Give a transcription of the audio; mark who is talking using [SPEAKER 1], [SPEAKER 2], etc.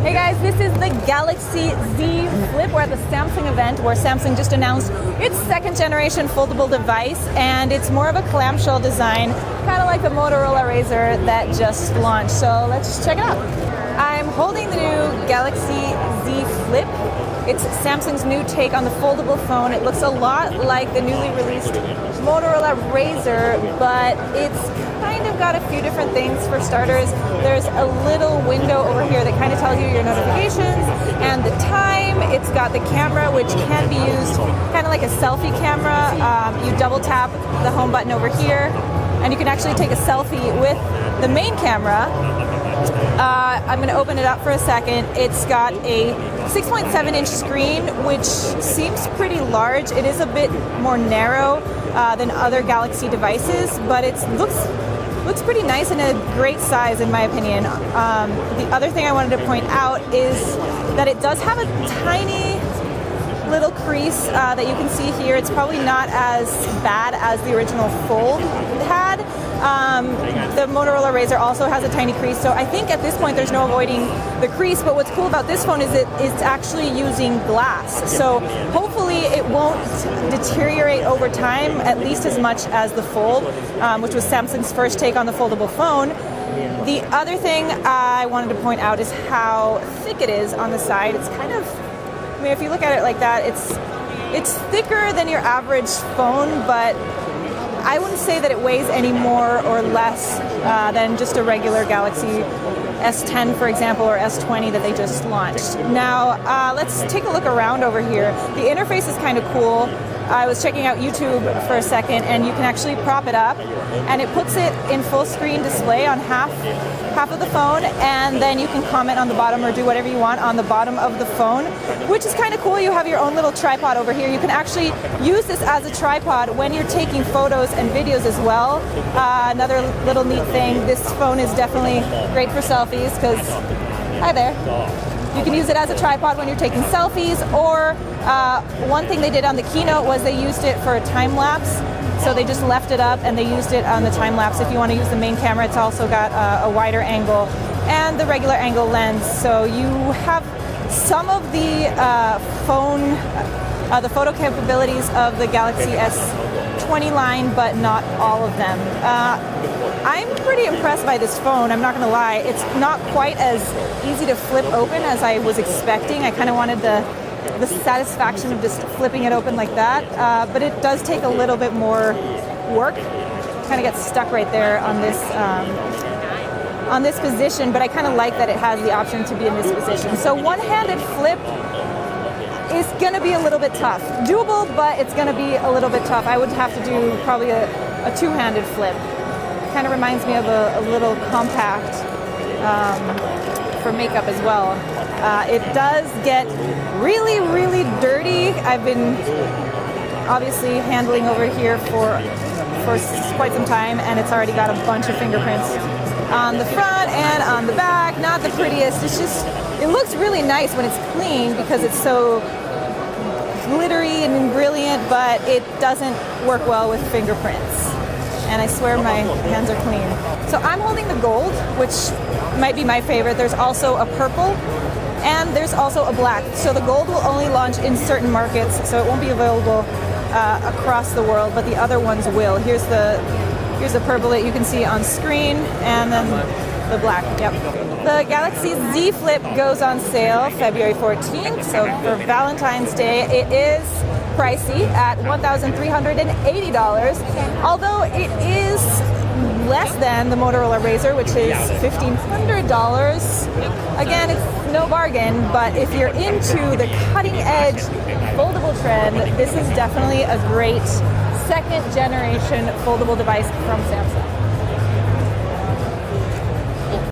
[SPEAKER 1] Hey guys, this is the Galaxy Z Flip. We're at the Samsung event where Samsung just announced its second generation foldable device, and it's more of a clamshell design, kind of like the Motorola Razr that just launched. So let's check it out. I'm holding the new Galaxy Z Flip. It's Samsung's new take on the foldable phone. It looks a lot like the newly released Motorola Razr, but it's kind of got a few different things. For starters, there's a little window over here that kind of tells you your notifications and the time. It's got the camera, which can be used kind of like a selfie camera. You double tap the home button over here, and you can actually take a selfie with the main camera. I'm going to open it up for a second. It's got a 6.7-inch screen, which seems pretty large. It is a bit more narrow than other Galaxy devices, but it looks pretty nice and a great size in my opinion. The other thing I wanted to point out is that it does have a tiny little crease that you can see here. It's probably not as bad as the original Fold had. The Motorola Razr also has a tiny crease, so I think at this point there's no avoiding the crease. But what's cool about this phone is it's actually using glass, so hopefully it won't deteriorate over time, at least as much as the Fold, which was Samsung's first take on the foldable phone. The other thing I wanted to point out is how thick it is on the side. It's kind of, I mean, if you look at it like that, it's thicker than your average phone, but I wouldn't say that it weighs any more or less than just a regular Galaxy S10, for example, or S20 that they just launched. Now, let's take a look around over here. The interface is kind of cool. I was checking out YouTube for a second, and you can actually prop it up, and it puts it in full screen display on half of the phone, and then you can comment on the bottom or do whatever you want on the bottom of the phone, which is kind of cool. You have your own little tripod over here. You can actually use this as a tripod when you're taking photos and videos as well. Another little neat thing, this phone is definitely great for selfies because, hi there. You can use it as a tripod when you're taking selfies, or one thing they did on the keynote was they used it for a time lapse. So they just left it up and they used it on the time lapse. If you want to use the main camera, it's also got a wider angle and the regular angle lens. So you have some of the the photo capabilities of the Galaxy S20 line, but not all of them. I'm pretty impressed by this phone, I'm not going to lie. It's not quite as easy to flip open as I was expecting. I kind of wanted the satisfaction of just flipping it open like that, but it does take a little bit more work. Kind of gets stuck right there on this position, but I kind of like that it has the option to be in this position. So one-handed flip is going to be a little bit tough. Doable, but it's going to be a little bit tough. I would have to do probably a two-handed flip. Kind of reminds me of a little compact for makeup as well. It does get really, really dirty. I've been obviously handling over here for quite some time, and it's already got a bunch of fingerprints on the front and on the back. Not the prettiest. It's just, it looks really nice when it's clean because it's so glittery and brilliant, but it doesn't work well with fingerprints. And I swear my hands are clean. So I'm holding the gold, which might be my favorite. There's also a purple, and there's also a black. So the gold will only launch in certain markets, so it won't be available across the world, but the other ones will. Here's the purple that you can see on screen, and then the black. Yep. The Galaxy Z Flip goes on sale February 14th, so for Valentine's Day. It is pricey at $1,380, although it is less than the Motorola Razr, which is $1,500. Again, it's no bargain, but if you're into the cutting-edge foldable trend, this is definitely a great second-generation foldable device from Samsung.